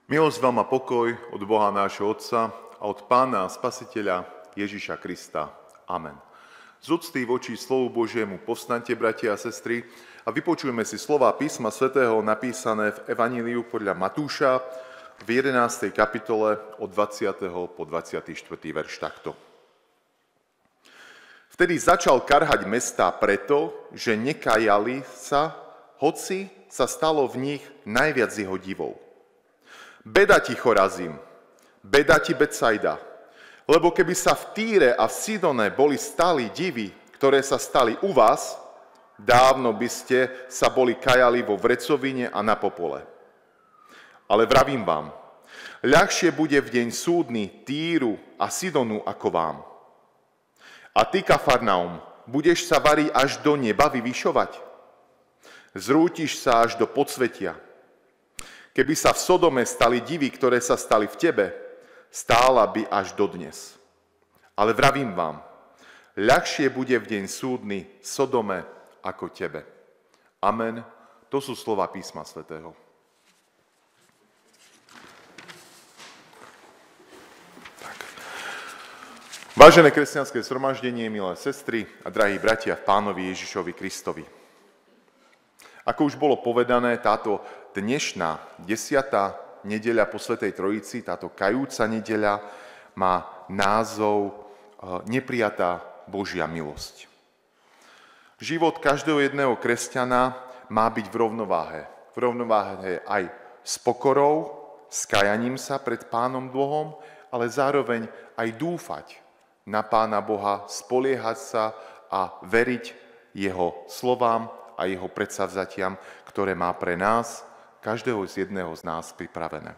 Milosť vám a pokoj od Boha nášho Otca a od Pána a Spasiteľa Ježiša Krista. Amen. Z úcty voči slovu Božiemu povstaňte, bratia a sestry, a vypočujme si slova písma svätého napísané v Evaníliu podľa Matúša v 11. kapitole od 20. po 24. verš takto. Vtedy začal karhať mestá preto, že nekajali sa, hoci sa stalo v nich najviac jeho divov. Beda ti, Chorazim, beda ti, Betsaida, lebo keby sa v Týre a v Sidone boli stali divy, ktoré sa stali u vás, dávno by ste sa boli kajali vo vrecovine a na popole. Ale vravím vám, ľahšie bude v deň súdny Týru a Sidonu ako vám. A ty, Kafarnaum, budeš sa variť až do neba vyvyšovať? Zrútiš sa až do podsvetia. Keby sa v Sodome stali divy, ktoré sa stali v tebe, stála by až dodnes. Ale vravím vám, ľahšie bude v deň súdny Sodome ako tebe. Amen. To sú slova písma svätého. Tak. Vážené kresťanské zhromaždenie, milé sestry a drahí bratia v Pánovi Ježišovi Kristovi. Ako už bolo povedané, táto dnešná 10. nedeľa po Svätej Trojici, táto kajúca nedeľa, má názov Neprijatá Božia milosť. Život každého jedného kresťana má byť v rovnováhe. V rovnováhe aj s pokorou, s kajaním sa pred Pánom Bohom, ale zároveň aj dúfať na Pána Boha, spoliehať sa a veriť jeho slovám a jeho predsavzatiam, ktoré má pre nás, každého z jedného z nás pripravené.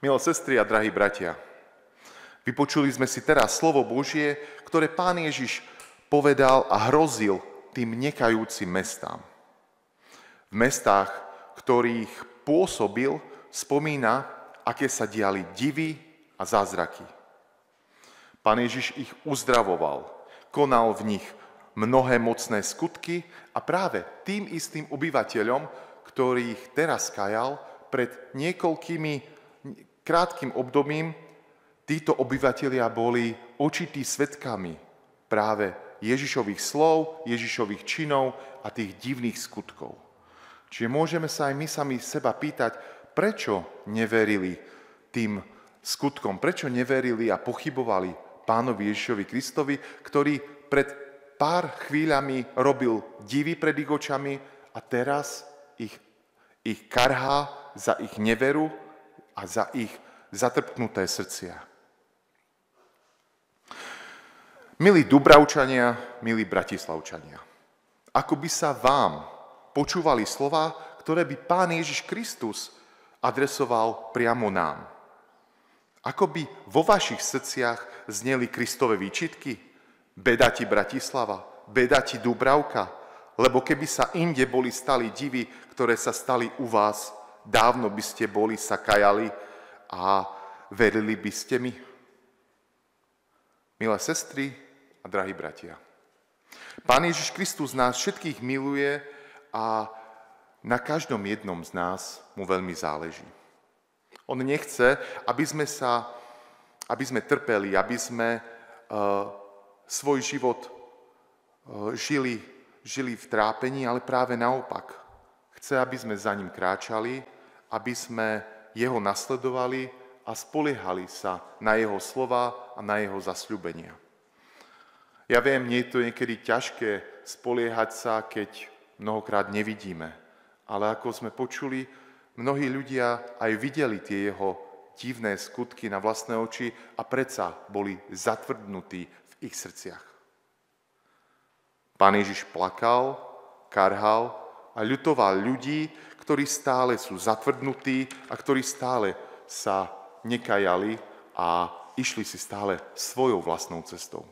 Milé sestry a drahí bratia, vypočuli sme si teraz slovo Božie, ktoré Pán Ježiš povedal a hrozil tým nekajúcim mestám. V mestách, ktorých pôsobil, spomína, aké sa diali divy a zázraky. Pán Ježiš ich uzdravoval, konal v nich mnohé mocné skutky a práve tým istým obyvateľom, ktorých teraz kajal, pred niekoľkými krátkym obdobím, títo obyvatelia boli očití svedkami práve Ježišových slov, Ježišových činov a tých divných skutkov. Čiže môžeme sa aj my sami seba pýtať, prečo neverili tým skutkom, prečo neverili a pochybovali Pánovi Ježišovi Kristovi, ktorý pred pár chvíľami robil divy pred ich očami a teraz ich karhá za ich neveru a za ich zatrpknuté srdcia. Milí Dubravčania, milí Bratislavčania, ako by sa vám počúvali slova, ktoré by Pán Ježiš Kristus adresoval priamo nám? Ako by vo vašich srdciach zneli Kristove výčitky? Beda ti, Bratislava, beda ti, Dubravka, lebo keby sa inde boli stali divy, ktoré sa stali u vás, dávno by ste boli sa kajali a verili by ste mi. Milé sestry a drahí bratia, Pán Ježiš Kristus nás všetkých miluje a na každom jednom z nás mu veľmi záleží. On nechce, aby sme trpeli, aby sme svoj život žili v trápení, ale práve naopak. Chce, aby sme za ním kráčali, aby sme jeho nasledovali a spoliehali sa na jeho slova a na jeho zasľúbenia. Ja viem, nie je to niekedy ťažké spoliehať sa, keď mnohokrát nevidíme. Ale ako sme počuli, mnohí ľudia aj videli tie jeho divné skutky na vlastné oči a predsa boli zatvrdnutí v ich srdciach. Pán Ježiš plakal, karhal a ľutoval ľudí, ktorí stále sú zatvrdnutí a ktorí stále sa nekajali a išli si stále svojou vlastnou cestou.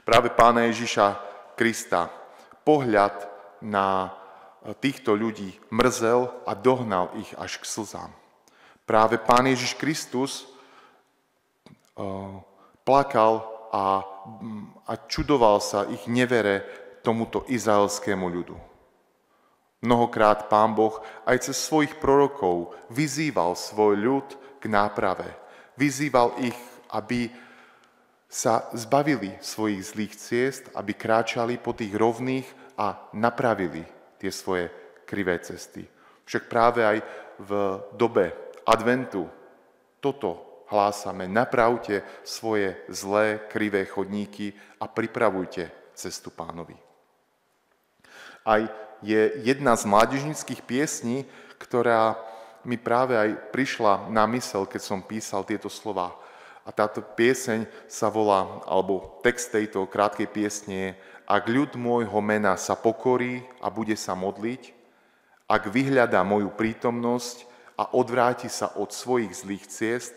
Práve Pána Ježiša Krista pohľad na týchto ľudí mrzel a dohnal ich až k slzám. Práve Pán Ježiš Kristus plakal a čudoval sa ich nevere tomuto izraelskému ľudu. Mnohokrát Pán Boh aj cez svojich prorokov vyzýval svoj ľud k náprave. Vyzýval ich, aby sa zbavili svojich zlých ciest, aby kráčali po tých rovných a napravili tie svoje krivé cesty. Však práve aj v dobe adventu toto hlásame. Napravte svoje zlé, krivé chodníky a pripravujte cestu Pánovi. Aj je jedna z mládežníckych piesní, ktorá mi práve aj prišla na mysel, keď som písal tieto slová. A táto pieseň sa volá, alebo text tejto krátkej piesne je: Ak ľud môjho mena sa pokorí a bude sa modliť, ak vyhľadá moju prítomnosť a odvráti sa od svojich zlých ciest,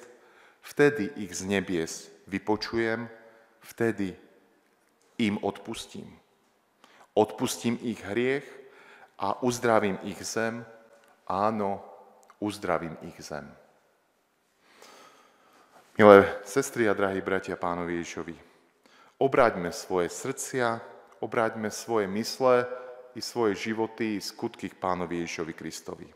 vtedy ich z nebies vypočujem, vtedy im odpustím. Odpustím ich hriech a uzdravím ich zem, áno, uzdravím ich zem. Milé sestry a drahí bratia Pánovi Ježišovi, obráťme svoje srdcia, obráťme svoje mysle i svoje životy i skutky k Pánovi Ježišovi Kristovi.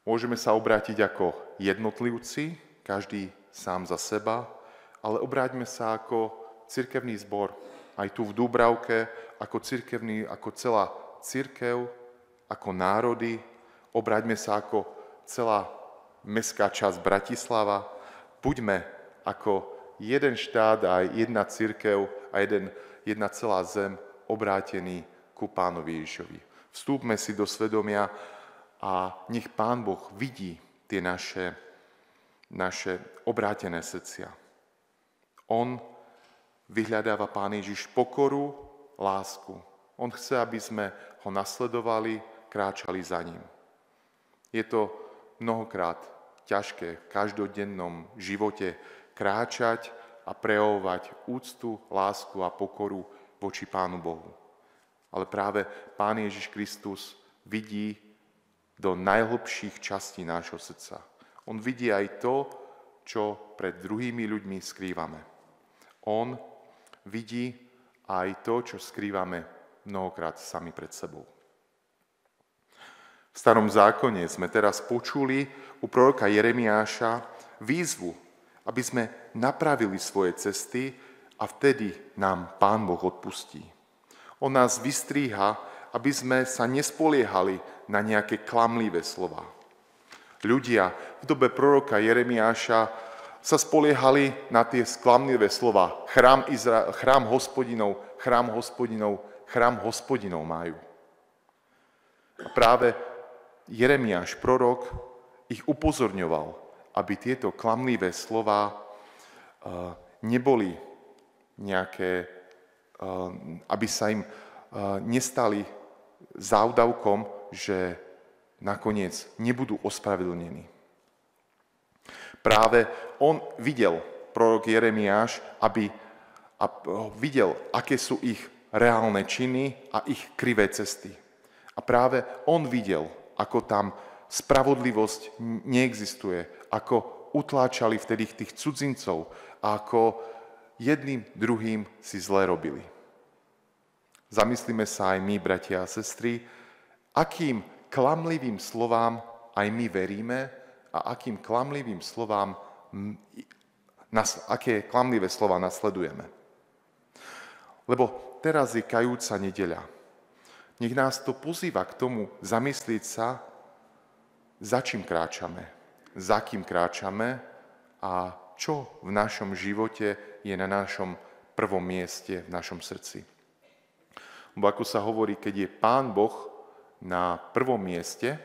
Môžeme sa obrátiť ako jednotlivci, každý sám za seba, ale obráťme sa ako cirkevný zbor, aj tu v Dúbravke, ako cirkevný, ako celá cirkev, ako národy, obráťme sa ako celá mestská časť Bratislava, buďme ako jeden štát a jedna cirkev a jedna celá zem obrátení ku Pánovi Ježišovi. Vstúpme si do svedomia a nech Pán Boh vidí tie naše obrátené srdcia. On vyhľadáva, Pán Ježiš, pokoru, lásku. On chce, aby sme ho nasledovali, kráčali za ním. Je to mnohokrát ťažké v každodennom živote kráčať a prejavovať úctu, lásku a pokoru voči Pánu Bohu. Ale práve Pán Ježiš Kristus vidí do najhlbších častí nášho srdca. On vidí aj to, čo pred druhými ľuďmi skrývame. On vidí aj to, čo skrývame mnohokrát sami pred sebou. V Starom zákone sme teraz počuli u proroka Jeremiáša výzvu, aby sme napravili svoje cesty a vtedy nám Pán Boh odpustí. On nás vystríha, aby sme sa nespoliehali na nejaké klamlivé slová. Ľudia v dobe proroka Jeremiáša sa spoliehali na tie klamlivé slova. Chrám Hospodinov majú. A práve Jeremiáš, prorok, ich upozorňoval, aby tieto klamlivé slová neboli nejaké, aby sa im nestali závdavkom, že nakoniec nebudú ospravedlnení. Práve on videl, prorok Jeremiáš, videl, aké sú ich reálne činy a ich krivé cesty. A práve on videl, ako tam spravodlivosť neexistuje, ako utláčali vtedy tých cudzincov a ako jedným druhým si zlé robili. Zamyslíme sa aj my, bratia a sestry, akým klamlivým slovám aj my veríme a akým klamlivým slovám, aké klamlivé slova nasledujeme. Lebo teraz je kajúca nedeľa. Nech nás to pozýva k tomu zamyslieť sa, za čím kráčame, za kým kráčame a čo v našom živote je na našom prvom mieste, v našom srdci. Lebo ako sa hovorí, keď je Pán Boh na prvom mieste,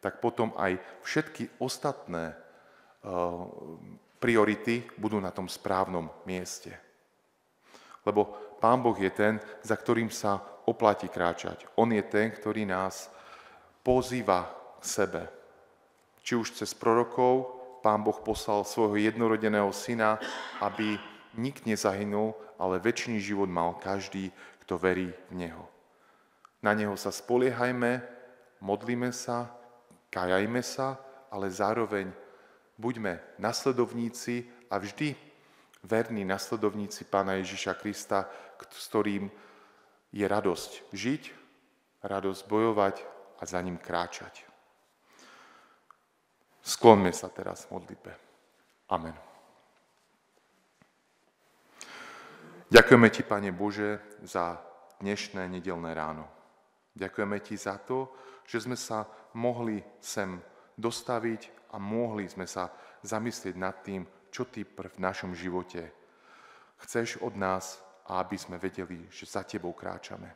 tak potom aj všetky ostatné priority budú na tom správnom mieste. Lebo Pán Boh je ten, za ktorým sa oplatí kráčať. On je ten, ktorý nás pozýva k sebe. Či už cez prorokov, Pán Boh poslal svojho jednorodeného syna, aby nik nezahynul, ale večný život mal každý, kto verí v Neho. Na Neho sa spoliehajme, modlíme sa, kajajme sa, ale zároveň buďme nasledovníci a vždy verní nasledovníci Pána Ježiša Krista, s ktorým je radosť žiť radosť bojovať a za ním kráčať. Skloňme sa teraz v modlitbe. Amen. Ďakujeme ti, Pane Bože, za dnešné nedeľné ráno. Ďakujeme ti za to, že sme sa mohli sem dostaviť a mohli sme sa zamyslieť nad tým, čo ty v našom živote chceš od nás a aby sme vedeli, že za tebou kráčame.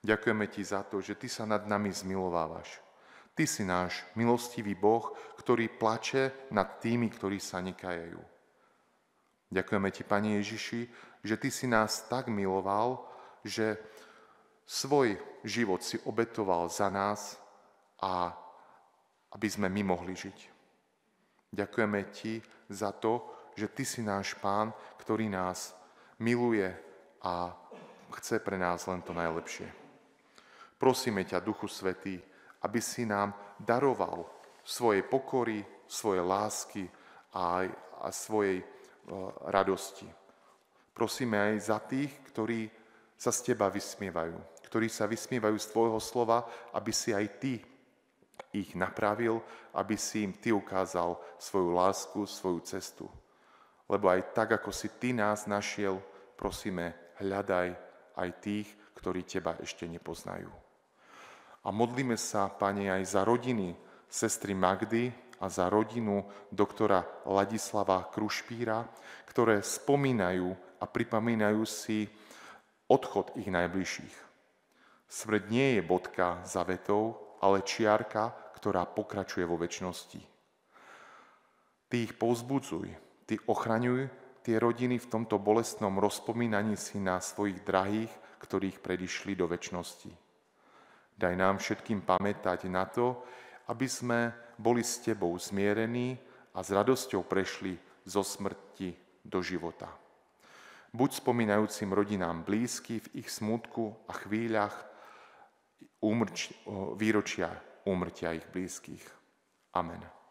Ďakujeme ti za to, že ty sa nad nami zmilovávaš. Ty si náš milostivý Boh, ktorý plače nad tými, ktorí sa nekajajú. Ďakujeme ti, Pane Ježiši, že ty si nás tak miloval, že svoj život si obetoval za nás a aby sme my mohli žiť. Ďakujeme ti za to, že ty si náš Pán, ktorý nás miluje a chce pre nás len to najlepšie. Prosíme ťa, Duchu Svätý, aby si nám daroval svojej pokory, svojej lásky a svojej radosti. Prosíme aj za tých, ktorí sa z teba vysmievajú, ktorí sa vysmievajú z tvojho slova, aby si aj ty ich napravil, aby si im ty ukázal svoju lásku, svoju cestu. Lebo aj tak, ako si ty nás našiel, prosíme, hľadaj aj tých, ktorí teba ešte nepoznajú. A modlíme sa, Pane, aj za rodiny sestry Magdy a za rodinu doktora Ladislava Krušpíra, ktoré spomínajú a pripomínajú si odchod ich najbližších. Smrť nie je bodka za vetou, ale čiarka, ktorá pokračuje vo večnosti. Ty ich povzbudzuj, ty ochraňuj tie rodiny v tomto bolestnom rozpomínaní si na svojich drahých, ktorých predišli do večnosti. Daj nám všetkým pamätať na to, aby sme boli s tebou zmierení a s radosťou prešli zo smrti do života. Buď spomínajúcim rodinám blízky v ich smútku a chvíľach výročia úmrtia ich blízkych. Amen.